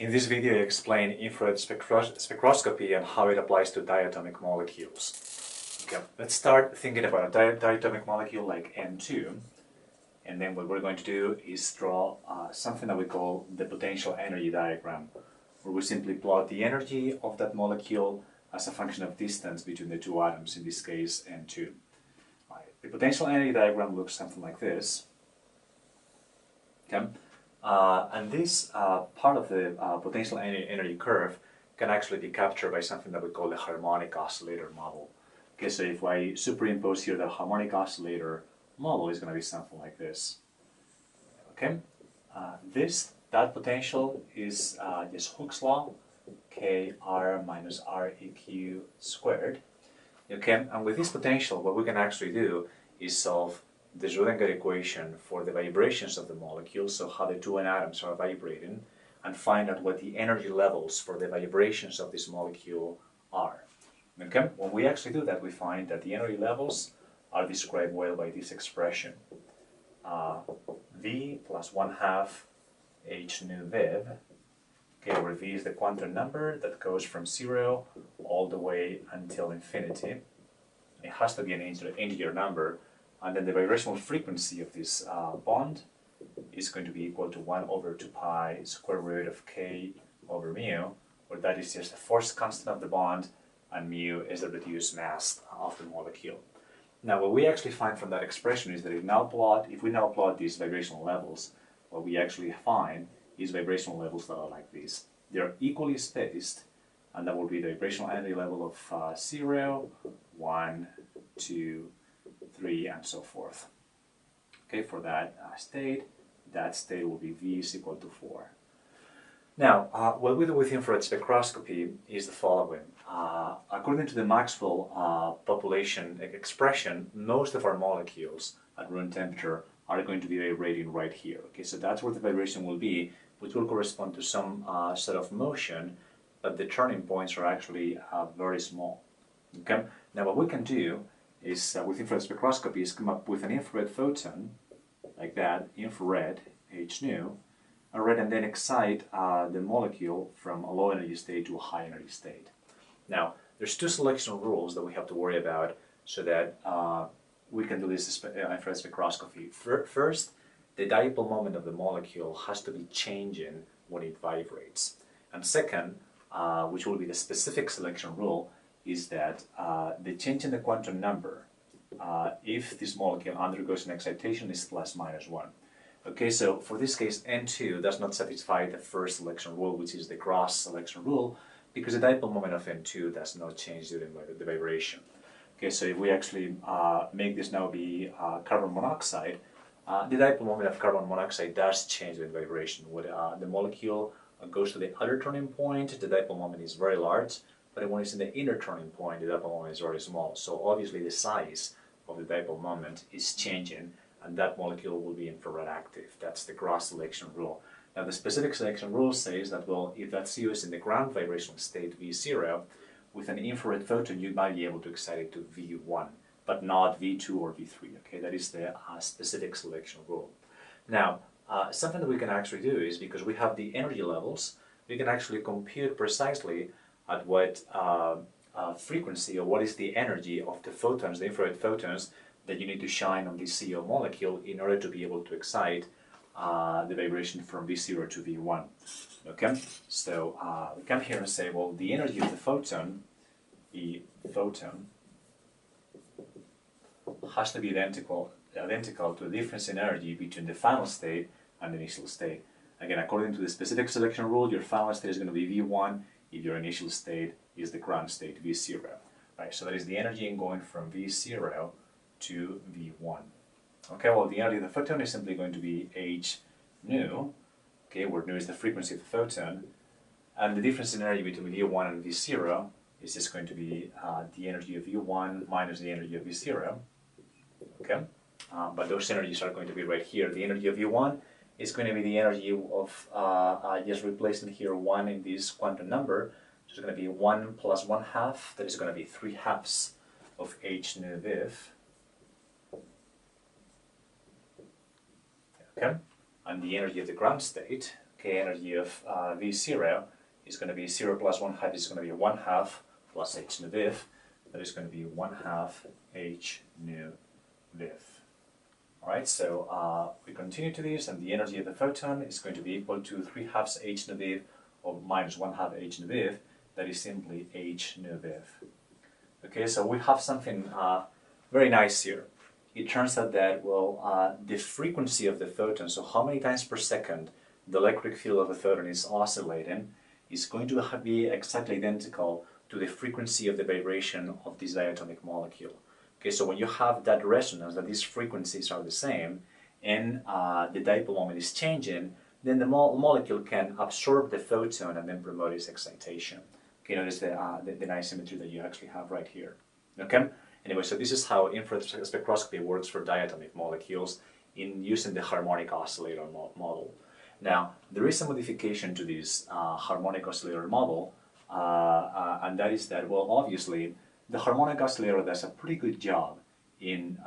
In this video, I explain infrared spectroscopy and how it applies to diatomic molecules. Okay, let's start thinking about a diatomic molecule like N2, and then what we're going to do is draw something that we call the potential energy diagram, where we simply plot the energy of that molecule as a function of distance between the two atoms, in this case N2. Right. The potential energy diagram looks something like this. Okay. And this part of the potential energy curve can actually be captured by something that we call the harmonic oscillator model. Okay, so if I superimpose here the harmonic oscillator model, is going to be something like this. Okay, that potential is just Hooke's law, Kr minus Req squared. Okay, and with this potential, what we can actually do is solve the Schrödinger equation for the vibrations of the molecule, so how the two atoms are vibrating, and find out what the energy levels for the vibrations of this molecule are. Okay? When we actually do that, we find that the energy levels are described well by this expression. V plus 1/2 h nu viv, okay, where V is the quantum number that goes from 0 all the way until infinity. It has to be an integer number. And then the vibrational frequency of this bond is going to be equal to 1 over 2 pi square root of k over mu, where that is just the force constant of the bond, and mu is the reduced mass of the molecule. Now, what we actually find from that expression is that if we now plot these vibrational levels, what we actually find is vibrational levels that are like this. They are equally spaced, and that will be the vibrational energy level of 0, 1, 2, 3, and so forth. Okay, for that state will be V is equal to 4. Now, what we do with infrared spectroscopy is the following. According to the Maxwell population expression, most of our molecules at room temperature are going to be vibrating right here. Okay, so that's where the vibration will be, which will correspond to some sort of motion, but the turning points are actually very small. Okay, now what we can do is with infrared spectroscopy is come up with an infrared photon like that, infrared h nu, and then excite the molecule from a low energy state to a high energy state. Now, there's two selection rules that we have to worry about so that we can do this infrared spectroscopy. First, the dipole moment of the molecule has to be changing when it vibrates. And second, which will be the specific selection rule, is that the change in the quantum number, if this molecule undergoes an excitation, is plus minus 1. Okay, so for this case, N2 does not satisfy the first selection rule, which is the cross selection rule, because the dipole moment of N2 does not change during the vibration. Okay, so if we actually make this now be carbon monoxide, the dipole moment of carbon monoxide does change during vibration. When the molecule goes to the outer turning point, the dipole moment is very large. But when it's in the inner turning point, the dipole moment is very small. So obviously the size of the dipole moment is changing, and that molecule will be infrared active. That's the cross selection rule. Now the specific selection rule says that, well, if that CO is in the ground vibrational state V0, with an infrared photon you might be able to excite it to V1, but not V2 or V3. Okay, that is the specific selection rule. Now, something that we can actually do is, because we have the energy levels, we can actually compute precisely at what frequency, or what is the energy of the photons, the infrared photons, that you need to shine on this CO molecule in order to be able to excite the vibration from V0 to V1. Okay, so we come here and say, well, the energy of the photon has to be identical to the difference in energy between the final state and the initial state. Again, according to the specific selection rule, your final state is going to be V1 if your initial state is the ground state, V0. Right, so that is the energy going from V0 to V1. Okay, well, the energy of the photon is simply going to be h nu, okay, where nu is the frequency of the photon, and the difference in energy between V1 and V0 is just going to be the energy of V1 minus the energy of V0. Okay, but those energies are going to be right here. The energy of V1 is going to be the energy of just replacing here 1 in this quantum number. So it's going to be 1 plus 1/2, that is going to be 3/2 of h nu viv. Okay, and the energy of the ground state, okay, energy of V0 is going to be 0 plus 1/2 is going to be 1/2 plus h nu viv. That is going to be 1/2 h nu viv. Alright, so we continue to this, and the energy of the photon is going to be equal to 3/2 h nu viv or minus 1/2 h nu viv. That is simply h nu viv. Okay, so we have something very nice here. It turns out that, well, the frequency of the photon, so how many times per second the electric field of the photon is oscillating, is going to be exactly identical to the frequency of the vibration of this diatomic molecule. Okay, so when you have that resonance, that these frequencies are the same, and the dipole moment is changing, then the molecule can absorb the photon and then promote its excitation. Okay, notice the nice symmetry that you actually have right here. Okay? Anyway, so this is how infrared spectroscopy works for diatomic molecules in using the harmonic oscillator model. Now, there is a modification to this harmonic oscillator model, and that is that, well, obviously, the harmonic oscillator does a pretty good job in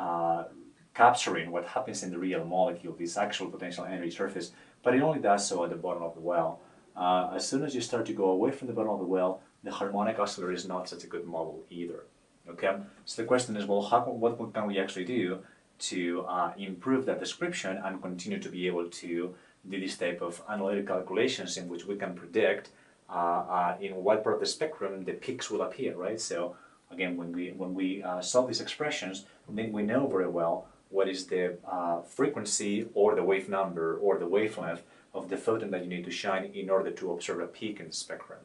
capturing what happens in the real molecule, this actual potential energy surface, but it only does so at the bottom of the well. As soon as you start to go away from the bottom of the well, the harmonic oscillator is not such a good model either. Okay, so the question is, well, what can we actually do to improve that description and continue to be able to do this type of analytic calculations in which we can predict in what part of the spectrum the peaks will appear, right? So again, when we solve these expressions, then we know very well what is the frequency or the wave number or the wavelength of the photon that you need to shine in order to observe a peak in the spectrum.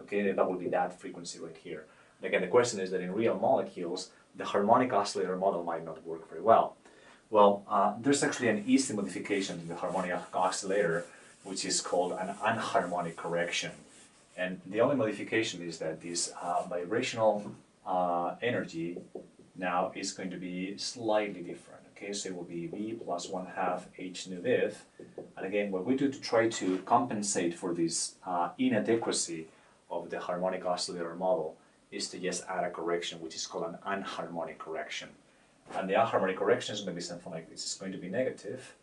Okay, that will be that frequency right here. And again, the question is that in real molecules, the harmonic oscillator model might not work very well. Well, there's actually an easy modification to the harmonic oscillator, which is called an anharmonic correction. And the only modification is that this vibrational energy now is going to be slightly different. Okay, so it will be V plus 1/2 h nu viv. And again, what we do to try to compensate for this inadequacy of the harmonic oscillator model is to just add a correction, which is called an anharmonic correction. And the anharmonic correction is going to be something like this. It's going to be negative.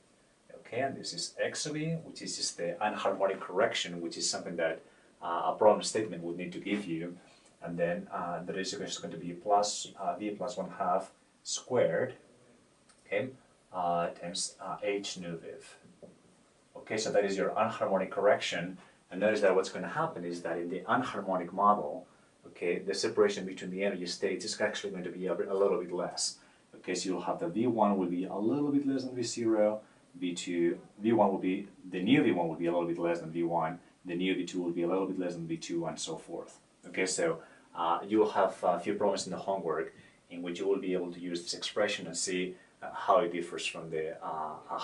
Okay, and this is x of v, which is just the anharmonic correction, which is something that a problem statement would need to give you. And then the ratio is going to be plus v plus 1/2 squared, okay, times h nu viv. Okay, so that is your anharmonic correction. And notice that what's going to happen is that in the anharmonic model, okay, the separation between the energy states is actually going to be a little bit less. Okay, so you'll have the V1 will be a little bit less than V0, V2, V1 will be, the new V1 will be a little bit less than V1, the new V2 will be a little bit less than V2, and so forth. Okay, so you will have a few problems in the homework in which you will be able to use this expression and see how it differs from the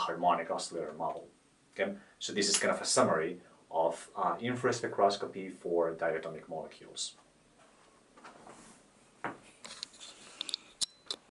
harmonic oscillator model. Okay, so this is kind of a summary of infrared spectroscopy for diatomic molecules.